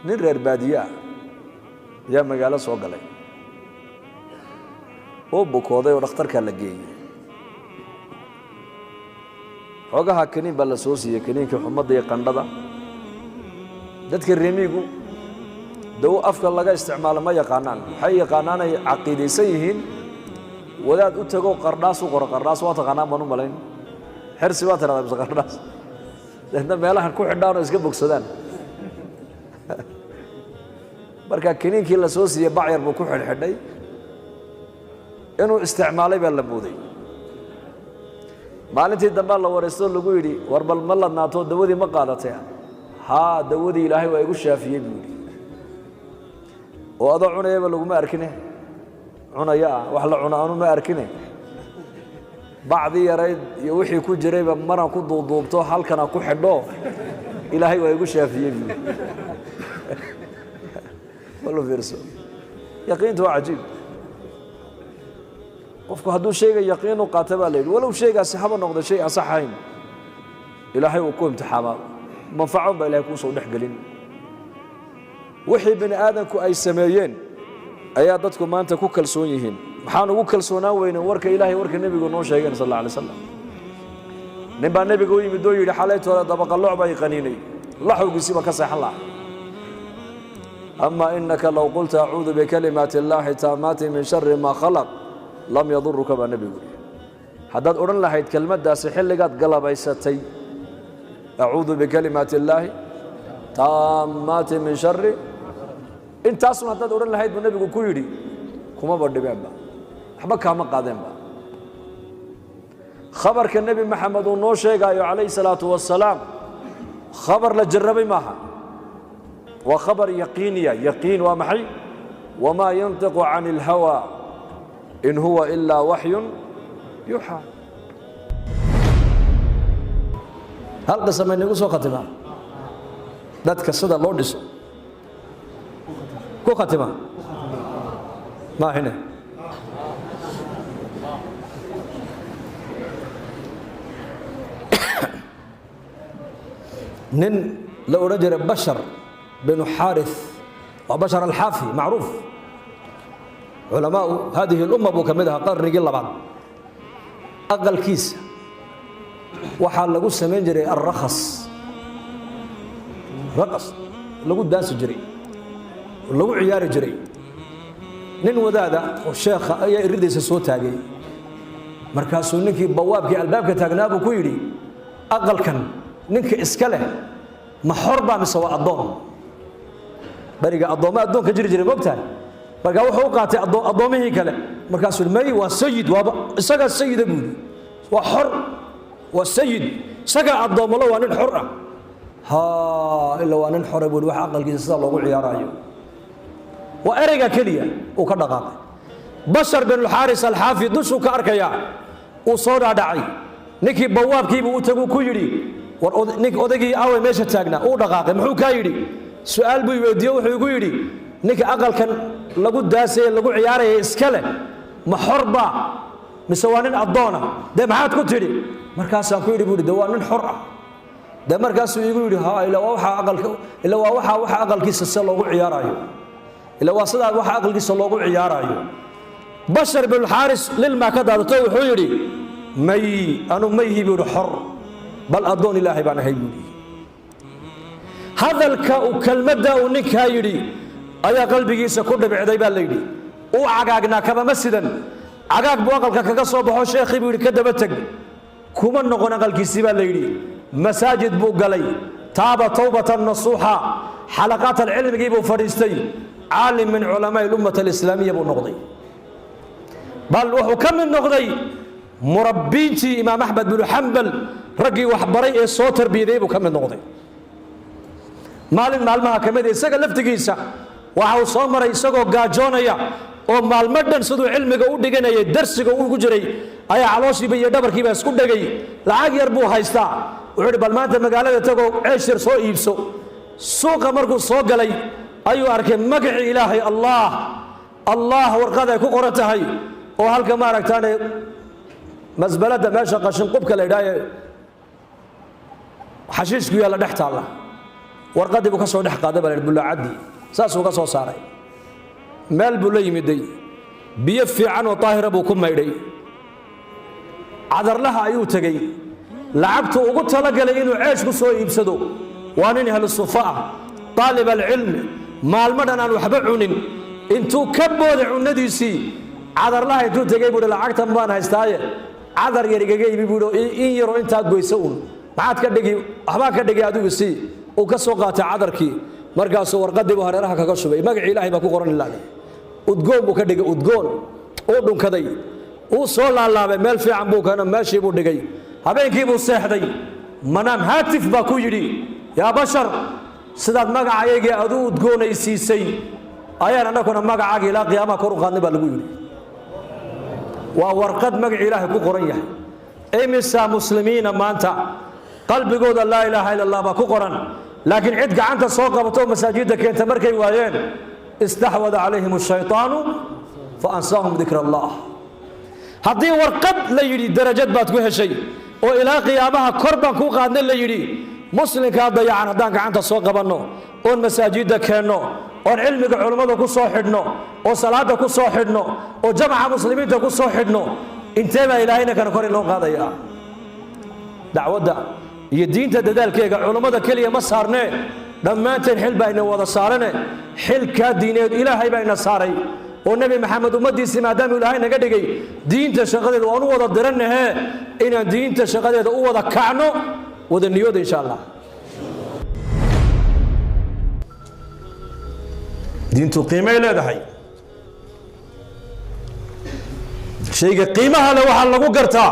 nin reer baadiya yaa magaalo soo galay oo bukooday oo dhakhtarka la geeyay xogaha kaniin baa la soo siiyay kaniinka xumada iyo qandhada dadka reemigu daw afka laga isticmaalo ma yaqaanaan waxay yaqaanaan ay caqiidaysan yihiin wadaad u tago qardhaas u qoro qardhaas waa taqaanaan baan u malayn xirsi waa tiraahdaa bis qardhaas dadna meelahan ku xidhaan oo iska bogsadaan marka kaniinkii la soo siiyay bacyar buu ku xidhxidhay inuu isticmaalay baa la mooday maalintii dambe la wareysto lagu yidhi war bal ma ladnaato dawadii ma qaadatay haa dawadii ilaahay waa igu shaafiyey buu yidhi oo adoo cunayaba laguma arkine cunaya wax la cuna aanu ma arkine bacdi yarayd iyo wixii ku jirayba maran ku duuduubto halkana ku xidho ilaahay waa igu shaafiyey buu wallo fiirso yaqiintu waa cajiib qofku hadduu sheega yaqiin u qaata baa la yidhi walow sheegaasi haba noqdo shay aan sax ahayn ilaahay uu ku imtixaamaa manfaco baa ilaahay kuu soo dhex gelin wixii bini aadanku ay sameeyeen ayaa dadku maanta ku kalsoon yihiin maxaan ugu kalsoonaan weyne warka ilaahay warka nebigu noo sheegeen sal alla alay wasalam nin baa nebiga u yimid oo yidhi xalaytooda dabaqalooc baa i qaniinay laxowgiisiiba ka seexan laha ama inaka low qulta acuudu bikalimaati illaahi taamaati min shari maa khalaq lam yaduruka baa nebigu haddaad odhan lahayd kelmaddaasi xilligaad galabaysatay acuudu bikalimaati illaahi taamaati min shari intaasun haddaad odhan lahayd buu nebigu ku yidhi kumaba dhibeenba waxba kaama qaadeenba khabarka nebi maxamed uu noo sheegaayo calayhi salaatu wasalaam khabar la jarrabay maaha waa khabar yaqiiniya yaqiin waa maxay wamaa yantiqu cani ilhawa in huwa ilaa waxyun yuuxaa hal qisa may nagu soo khatimaa dadka sida loo dhiso ku khatima maahine nin la odhan jiray bashar binu xaarith waa bashar alxaafi macruuf علماء هذه الأمة بكمدها قرن جلبان أقل كيس وحال لقول سمين جري الرخص رقص لقول دانس جري لقول عيار جري نين ودادا والشيخ أي يريد يسوي تاجي مركز نينك بوابك الباب كتاجنابه كويري أقل كان نينك إسكاله محربة مسوا الضوء بريق الضوء ما الضوء كجري جري وقتها marka wuxuu qaatay adoomihii kale markaasuu may waa sayid waa isaga sayid abuudi waa xor waa sayid isaga adoomalo waa nin xor ah ha illa waa nin xor abuudi wax aqalkiisa sida loogu ciyaarayo waa ereyga kaliya uu ka dhaqaaqay bashar bin al-haris al-hafi dushu ka arkaya uu soo dhaadhacay ninkii bawaabkiiba uu tagu ku yiri war nink odagii away meesha taagna uu dhaqaaqay muxuu ka yiri su'aal buu weydiiyay wuxuu igu yiri ninka aqalkan lagu daasay lagu ciyaaraya iska leh ma xorba mise waa nin adoona de maxaad ku tiri markaas aan ku yiri buuri de waa nin xor ah de markaas uu igu yiri ha ila waxa aqalka ila waxa aqalkiisa si loogu ciyaarayo ila waa sida waxa aqalkiisa loogu ciyaarayo bashar bil haris lil ma ka daadato wuxuu yiri may anu may hibiru xor bal adoon ilaahi baan ahay buuri hadalka uu kalmada uu ninka yiri ayaa qalbigiisa ku dhibicday baa la yidhi uu cagaagnaa kabama sidan cagaag buu aqalka kaga soo baxo sheekhii buu yidhi ka daba teg kuma noqon aqalkiisii baa la yidhi masaajid buu galay taaba tawbatan nasuuxa xalaqaat alcilmigii buu fadhiistay caalim min culamaa ilummata alislaamiya buu noqday bal wuxuu ka mid noqday murabbiintii imaam axmed binu xambal raggii waxbaray ee soo tarbiyaday buu ka mid noqday maalin maalmaha ka mid isaga laftigiisa waxa uu soo maray isagoo gaajoonaya oo maalmo dhan siduu cilmiga u dhiganayay darsiga uu ugu jiray ayaa calooshiiba iyo dhabarkiiba isku dhagay lacag yar buu haystaa wuxuu yidhi bal maanta magaalada tagoo ceesh yar soo iibso suuqa markuu soo galay ayuu arkay magacii ilaahay allah warqad ay ku qoran tahay oo halka maaragtaane masbalada meesha qashin qubka la yidhaaye xashiishku yaalla dhex taalla warqadii buu ka soo dhex qaaday baa bulaacadii saasuu ka soo saaray meel buu la yimiday biyo fiican oo daahira buu ku maydhay cadarlaha ayuu tagay lacagtu ugu talagalay inuu ceesh ku soo iibsado waa nin ahlu sufa ah طالب العلم maalmadan aan waxba cunin intuu ka booday cunadiisii cadarlaha intuu tagay buu lacagtan baan haystaaye cadar yar igaga iibi buu in yaro inta goyso maxaad ka dhigi waxba ka dhigi adigu si uu ka soo qaatay cadarkii markaas warqadii buu hareeraha kaga shubay magaci ilaahay baa ku qoran ilaahay udgoon buu ka dhigay udgoon oo dhunkaday uu soo laalaabay meel fiican buu kana meeshii buu dhigay habeenkii buu seexday manam haatif baa ku yiri yaa bashar sidaad magacayga aad u udgoonaysiisay ayaan anaguna magacaaga ilaa qiyaamaha kor u qaadnay baa lagu yiri waa warqad magaci ilaahay ku qoran yahay imisa muslimiina maanta qalbigooda laa ilaaha illa allah baa ku qoran laakiin cid gacanta soo qabato masaajidda keenta markay waayeen istahwada calayhim ash-shaytaanu fa ansaahum dhikra allah haddii warqad la yidhi darajad baad ku heshay oo ilaa qiyaamaha kor baan ku qaadnay la yidhi muslimka dayacan haddaan gacanta soo qabanno oon masaajidda keenno oon cilmiga culimmada ku soo xidhno oo salaada ku soo xidhno oo jamca muslimiinta ku soo xidhno intee baa ilaahayna kana kor inoo qaadayaa dacwadda iyo diinta dadaalkeega culimmada keliya ma saarnee dhammaanteen xil baa ina wada saarane xilkaa diineed ilaahay baa ina saaray oo nebi maxamed ummaddiisii maadaama ilaahay naga dhigay diinta shaqadeeda waan u wada dirannahee inaan diinta shaqadeeda u wada kacno wada niyooda insha allah diintu qiimay leedahay shayga qiimaha leh waxaa lagu gartaa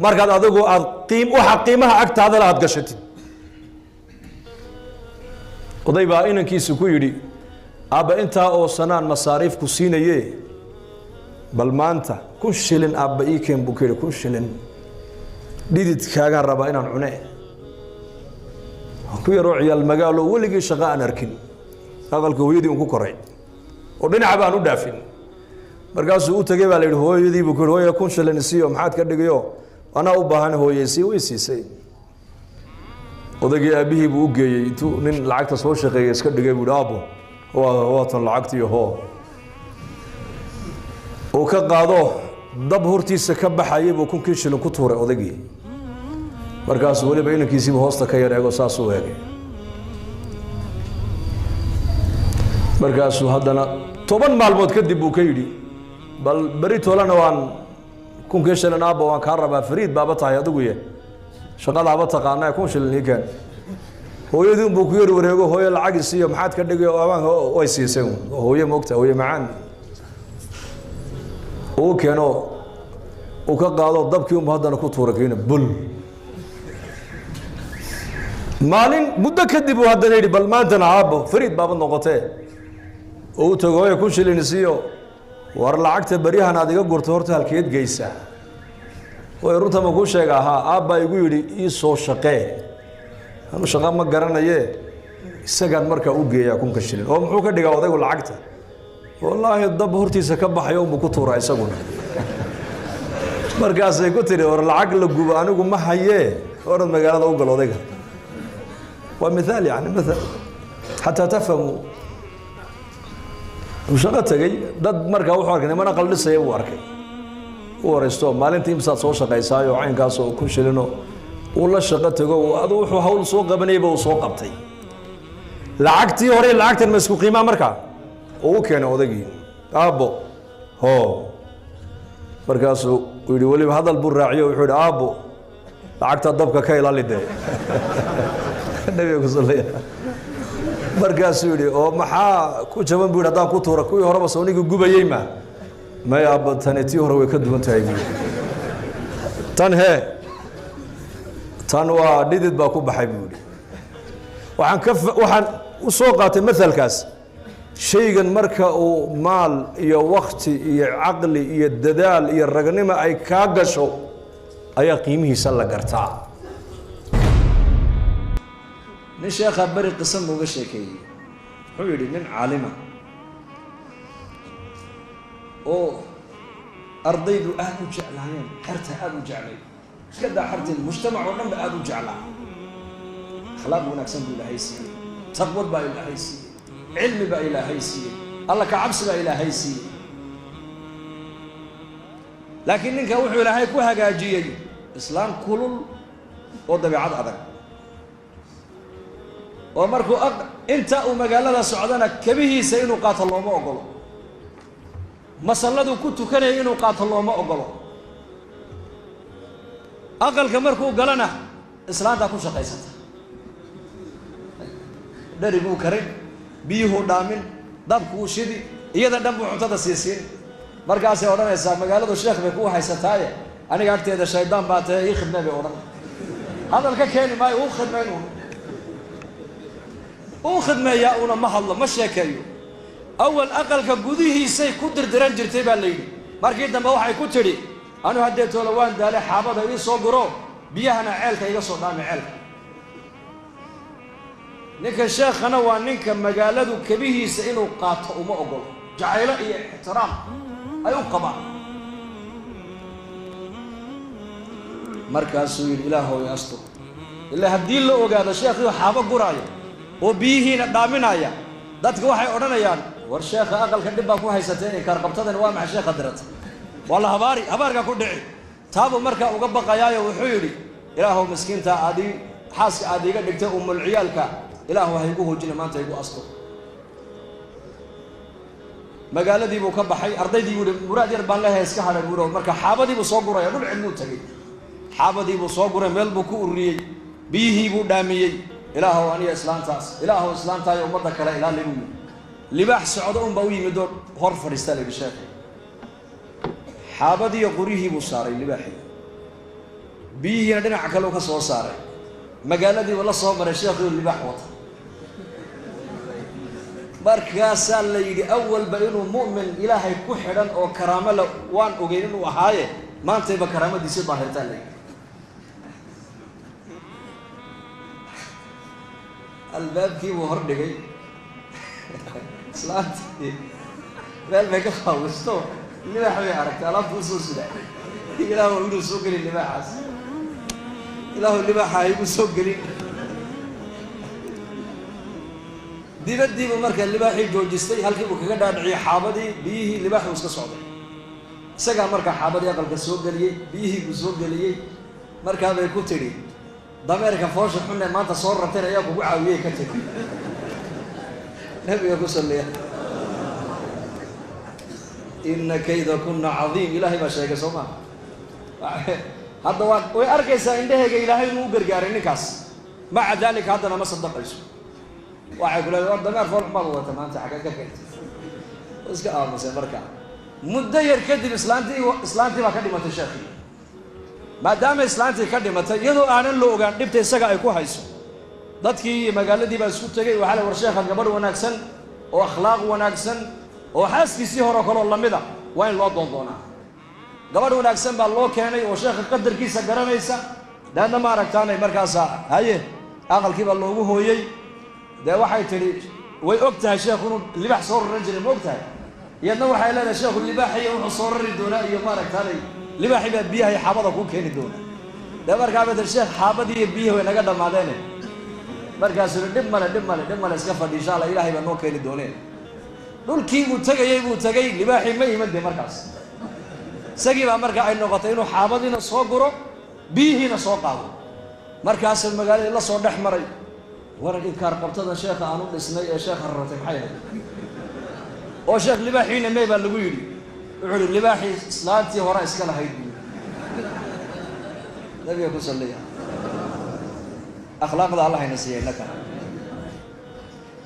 markaad adigu aad waxa qiimaha agtaada la aad gashatid oday baa inankiisu ku yidhi aabba intaa oo sanaan masaariif ku siinaye bal maanta 1,000 shilin aabba ii keen buu ku yidhi 1,000 shilin dhididkaagaan rabaa inaan cune ku yaroo ciyaal magaalo weligii shaqo aan arkin aqalka hooyadii uu ku koray oo dhinaca baan u dhaafin markaasuu u tagay baa la yidhi hooyadii buu ku yidhi hooyo 1,000 shilin siiyo maxaad ka dhigayo anaa u baahan hooyaysi way siisay odaygii aabihii buu u geeyey intuu nin lacagta soo shaqeeyay iska dhigay buu aabbo waa tan lacagtii hoo oo ka qaado dab hortiisa ka baxayay buu 1,000 shilin ku tuuray odaygii markaasuu weliba inankiisiiba hoosta ka yar eego saasuu eegay markaasuu haddana 10 maalmood kadib buu ka yidhi bal beri toolana waan 1,000 shilin aabba waan kaa rabaa fariid baaba tahay adigu ye shaqadaaba taqaanaa 1,000 shilin ii keen hooyadii buu ku yar wareego hooyo lacag isiiyo maxaad ka dhigay abaanka way siisay hooyo moogta hooyo macaan oo keeno oo ka qaado dabkii uu haddana ku tuuray keena bul maalin muddo kadib uu haddana yidhi bal maantana aabbo fariid baaba noqotee oo u tago hooyo 1,000 shilin isiiyo war lacagta bariyahan aad iga gurto horta halkeed geysaa way runta ma ku sheega ahaa aabba igu yidhi ii soo shaqee anu shaqa ma garanaye isagaan markaa u geeyaa 1,000 shilin oo muxuu ka dhigaa odaygu lacagta wallaahi dab hortiisa ka baxayo unbuu ku tuuraa isaguna markaasay ku tiri war lacag la gubo anigu ma hayee orad magaalada u gal odayga waa mithaal yani mathal xataa tafhamu uu shaqo tagay dad markaa wuxuu arkay nimana qaldhisaya buu arkay u waraysto maalintii imsaad soo shaqaysaayo caynkaas oo 1,000 shilino uu la shaqo tago aduu wuxuu hawl soo qabanayba uu soo qabtay lacagtii hore lacagtan ma isku qiimaa markaa oo u keenay odaygii aabbo hoo markaasuu yidhi weliba hadal buu raaciyo wuxuu yidhi aabbo lacagta dabka ka ilaali dee nabiga ku sallaya markaasuu yidhi oo maxaa ku jaban buu yidhi haddaan ku tuura kuwii horeba soonigii gubayey ma may aabba tani tii hore way ka duwan tahay buu tan hee tan waa dhidid baa ku baxay buu yidhi waxaan u soo qaatay mathalkaas shaygan marka uu maal iyo wakti iyo caqli iyo dadaal iyo ragnimo ay kaa gasho ayaa qiimihiisa la gartaa nin sheekha bari qisan uga sheekeeyey wuxuu yidhi nin caalima oo ardaydu aad u jeclaayeen xerta aad u jeclay iska daa xerteen mujtamac oo dhan ba aad u jeclaa akhlaaq wanaagsan buu ilaahay siiyey taqwad baa ilaahay siiyey cilmi baa ilaahay siiyey alla ka cabsi baa ilaahay siiyey laakiin ninka wuxuu ilaahay ku hagaajiyey islaam kulul oo dabeecad adag oo markuu inta uu magaalada socdana kabihiisa inuu qaato looma ogolo masalladu ku tukanaya inuu qaato looma ogolo aqalka markuu galana islaanta ku shaqaysata dhariguu karin biyuhu dhaamin dabkuu shidi iyada dhan buu cuntada siisiin markaasay odhanaysaa magaaladu sheekh bay ku haysataaye aniga agteeda shaydaan baa tahay ii khidmay bay odhan hadal ka keeni maayo uu khidmayn uu khidmeeyaa una ma hadlo ma sheekeeyo awal aqalka gudihiisay ku dirdiran jirtay baa la yidhi markii dambe waxay ku tidhi anu haddee toola waan daale xaabada ii soo guro biyahana ceelka iga soo dhaami ceelka ninka sheekhana waa ninka magaaladu kabihiisa inuu qaato uma ogolo jacaylo iyo ixtiraam ay u qabaan markaasuu yidhi ilaahow i astur ilaa haddii la ogaado sheekhiioo xaabo guraaya oo biyihiina dhaaminaya dadka waxay odhanayaan war sheekha aqalka dhib baa ku haysatay inkaarqabtadan waa maxay sheekha dirata waa la habaarka ku dhici taabuu markaa uga baqayaayo wuxuu yidhi ilaahow miskiinta xaaska aad iiga dhigtay umulciyaalka ilaahu ha igu hoojina maanta igu astur magaaladii buu ka baxay ardaydii buu muraad yar baan leeyahay iska hadhay buuro marka xaabadii buu soo guraya dhul cilmuu tagay xaabadii buu soo guray meel buu ku ururiyey biyihii buu dhaamiyey ilaahow aniga islaantaas ilaahow islaantaayo ummadda kale ilaali buu yidhi libaax socdo unbaa u yimid oo hor fadhiistaa la yidhi sheekh xaabadiiyo quryihii buu saaray libaaxii biyihiina dhinaca kale u ka soo saaray magaaladiiba la soo maray sheekhiioo libaax wata markaasaa la yidhi awalba inuu mu'min ilaahay ku xidhan oo karaamo le waan ogeyn inuu ahaaye maantayba karaamadiisii daahirtaa la yidhi albaabkii buu hor dhigay islaantii meel bay ka qaawisto libaax bay aragtay alaabta usoo sidaa ilaahu inuu soo gelin libaaxaas ilaahu libaaxa haygu soo gelin dibaddiibuu markaa libaaxii joojistay halkii buu kaga dhaadhiciyey xaabadii biyihii libaaxuu iska socday isagaa markaa xaabadii aqalka soo geliyey biyihii buu soo geliyey markaabay ku tidhi dameerka foosha xunne maanta soo rarteen ayaa kugu caawiyey ka tegi nabiga ku salliya ina kayda kunna cadiim ilaahay baa sheegay soo maa hadda way arkaysaa indhahayga ilaahay inuu u gargaaray ninkaas maca daalika haddana ma sadaqayso waxay ku leedahay war dameer fool xumaad wata maanta xagga ka keentay iska aamusay markaa muddo yar kadib islaantii baa ka dhimatay sheekhii maadaama islaantii ka dhimatay iyadoo aanan la ogaan dhibta isaga ay ku hayso dadkii magaaladii baa isku tegey waxaa la war sheekha gabadh wanaagsan oo akhlaaq wanaagsan oo xaaskiisii hore kaloo lamida waa in loo doondoonaa gabadh wanaagsan baa loo keenay oo sheekha qadarkiisa garanaysa daadna ma aragtaanay markaasaa haye aqalkii baa loogu hooyey dee waxay tidhi way og tahay sheekhu inuu libaax soo raran jiray ma og tahay iyadna waxay leedahay sheekhu libaaxiyo wuxuu soo rari doonaa iyo ma aragtaanay libaaxii baa biyaha iyo xaabada kuu keeni doona dee markaa bedel sheekh xaabadii iyo biyihi way naga dhammaadeene markaasuu dhib male iska fadhi insha alla ilaahay baa noo keeni dooneen dhulkii buu tegay libaaxii ma iman dee markaas isagii baa markaa ay noqotay inuu xaabadiina soo guro biyihiina soo qaado markaasuu magaaladii la soo dhex maray waran inkaar qabtada sheekha aan u dhisnay ee sheekha rartay maxay ahayd oo sheekh libaaxiina may baa lagu yidhi wuxuu yidhi libaaxii islaantii hore iska lahayd buu nabiga ku salliya akhlaaqda allah hayna siiyay innaka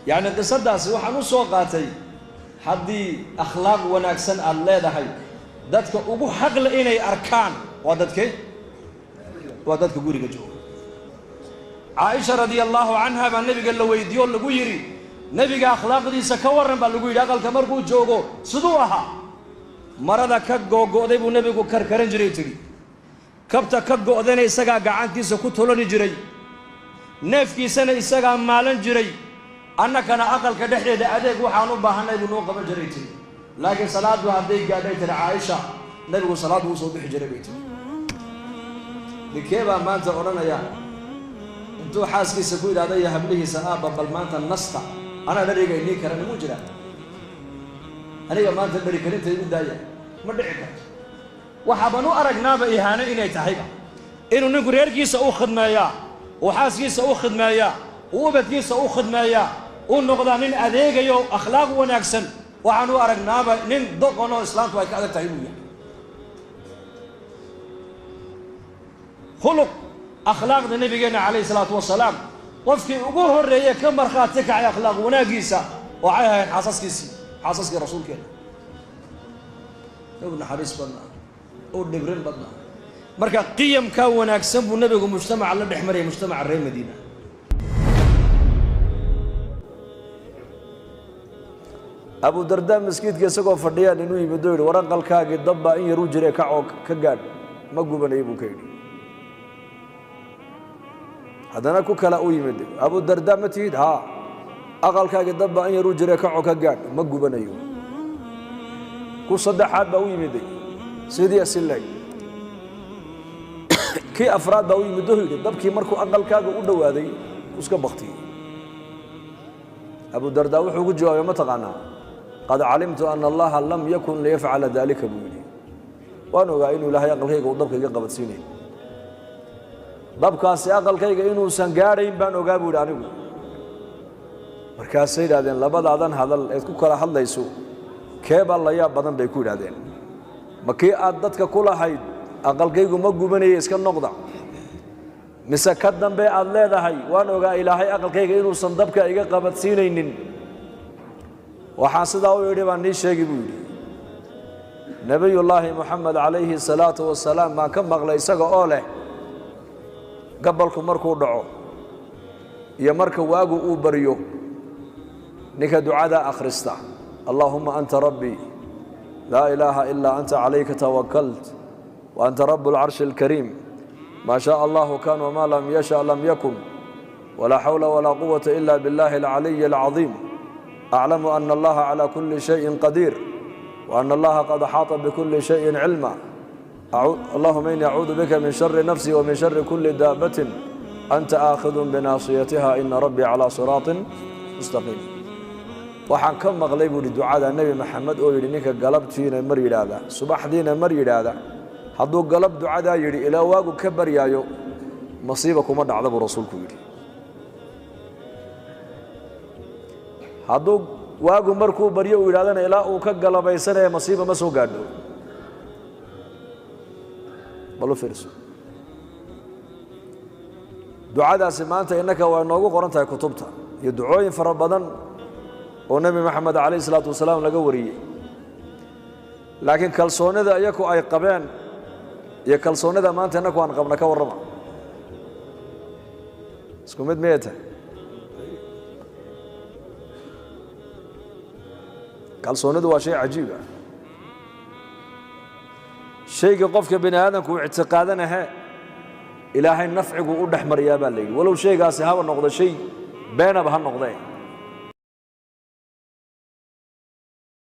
yacni qisadaasi waxaan u soo qaatay haddii akhlaaq wanaagsan aad leedahay dadka ugu xaqle inay arkaan waa dadkee waa dadka guriga jooga caaisha radia allahu canha baa nabiga la weydiiyo oo lagu yidhi nebiga akhlaaqdiisa ka warran baa lagu yidhi aqalka markuu joogo siduu ahaa marada ka googo'day buu nebigu karkaran jiray tiri kabta ka go'dana isagaa gacantiisa ku tolani jiray neefkiisana isagaa maalan jiray annakana aqalka dhexdeeda adeeg waxaan u baahanay buu noo qaban jiray tiri laakiin salaaddu hadday gaadhay tiri caaisha nebigu salaaddu uu soo bixi jiray bay tiri ninkee baa maanta odhanaya intuu xaaskiisa ku yidhaahda iyo hablihiisa aabba bal maanta nasta anaa dhariga inii karan muu jiraa aniga maanta dhari karinta igu daaya ma dhici karto waxaaban u aragnaaba ihaano inay tahayba inuu ninku reerkiisa u khidmeeyaa uu xaaskiisa u khidmeeyaa uu ubadkiisa u khidmeeyaa uu noqdaa nin adeegayo akhlaaq wanaagsan waxaan u aragnaaba nin doqonoo islaamtu ay ka adag tahay inuu yahay khuluq akhlaaqda nabigeena calayhi salaatu wasalaam qofkii ugu horreeyey ka markhaati kacay akhlaaq wanaaggiisa waxay ahayn xaasaskii rasuulkeena u naxariis badnaa u dhibrin badnaa marka qiyamkaa wanaagsan buu nabigu mujtamaca la dhex marayay mujtamaca reer madiina abu dardaa maskiidka isagoo fadhiyaan inuu yimid oo yidhi war aqalkaagii dabbaa in yaruu jiree kacoo ka gaadh ma gubanayay buu ka yidhi haddana ku kala u yimid abu dardaa ma tihid haa aqalkaagii dabbaa in yaruu jiree kacoo ka gaadh ma gubanayo ku saddexaad baa u yimiday sidii asilay kii afraad baa u yimid oo yidhi dabkii markuu aqalkaaga u dhowaaday iska baktiyey abu dardaa wuxuu ku jawaabay ma taqaanaa qad calimtu ana allaha lam yakun liyafcala dalika buu yidhi waan ogaa inuu ilaahay aqalkayga uu dabka iga qabadsiinayn dabkaasi aqalkayga inuusan gaadhayn baan ogaa buu yidhi anigu markaasay yidhahdeen labadaadan hadal eed ku kala hadlayso keebaa la yaab badan bay ku yidhahdeen ma kii aad dadka ku lahayd aqalkaygu ma gubanaya iska noqda mise ka dambe aad leedahay waan ogaa ilaahay aqalkayga inuusan dabka iga qabadsiinaynin waxaan sidaa u yidhi baan nii sheegi buu yidhi nebiyullaahi moxamed calayhi salaatu wasalaam baan ka maqlay isaga oo leh gabalku markuu dhaco iyo marka waagu uu baryo ninka ducadaa akhrista allaahumma anta rabbii laa ilaaha ilaa anta calayka tawakalt wa anta rabu alcarshi alkariim ما شاء الله كان وما لم يشأ لم يكن ولا حول ولا قوة إلا بالله العلي العظيم أعلم أن الله على كل شيء قدير وأن الله قد أحاط بكل شيء علما اللهم إني أعوذ بك من شر نفسي ومن شر كل دابة أنت آخذ بناصيتها إن ربي على صراط مستقيم waxaan ka maqlay buu ducada nabi maxamed oo yiri ninka galabtiina mar yiraahda subaxdiina mar yiraahda hadduu galab ducada yiri ilaa waagu ka baryaayo masiiba kuma dhacdo buu rasuulku yiri hadduu waagu markuu baryo uu yiraahdo ilaa uu ka galabaysanay masiiba ma soo gaadho balu fiirso ducadaasi maanta innaka waa noogu qoran tahay kutubta iyo ducooyin fara badan oo nabi maxamed calayhi salaatu wasalaam laga wariyey laakiin kalsoonida iyaku ay qabeen iyo kalsoonida maanta innaku aan qabna ka warrama isku mid miyay tahay kalsoonidu waa shay cajiib ah shayga qofka bini aadamku uu ictiqaadanahe ilaahay nafcigu u dhex mariyaa baa la yidhi walow shaygaasi haba noqdo shay beenaba ha noqdee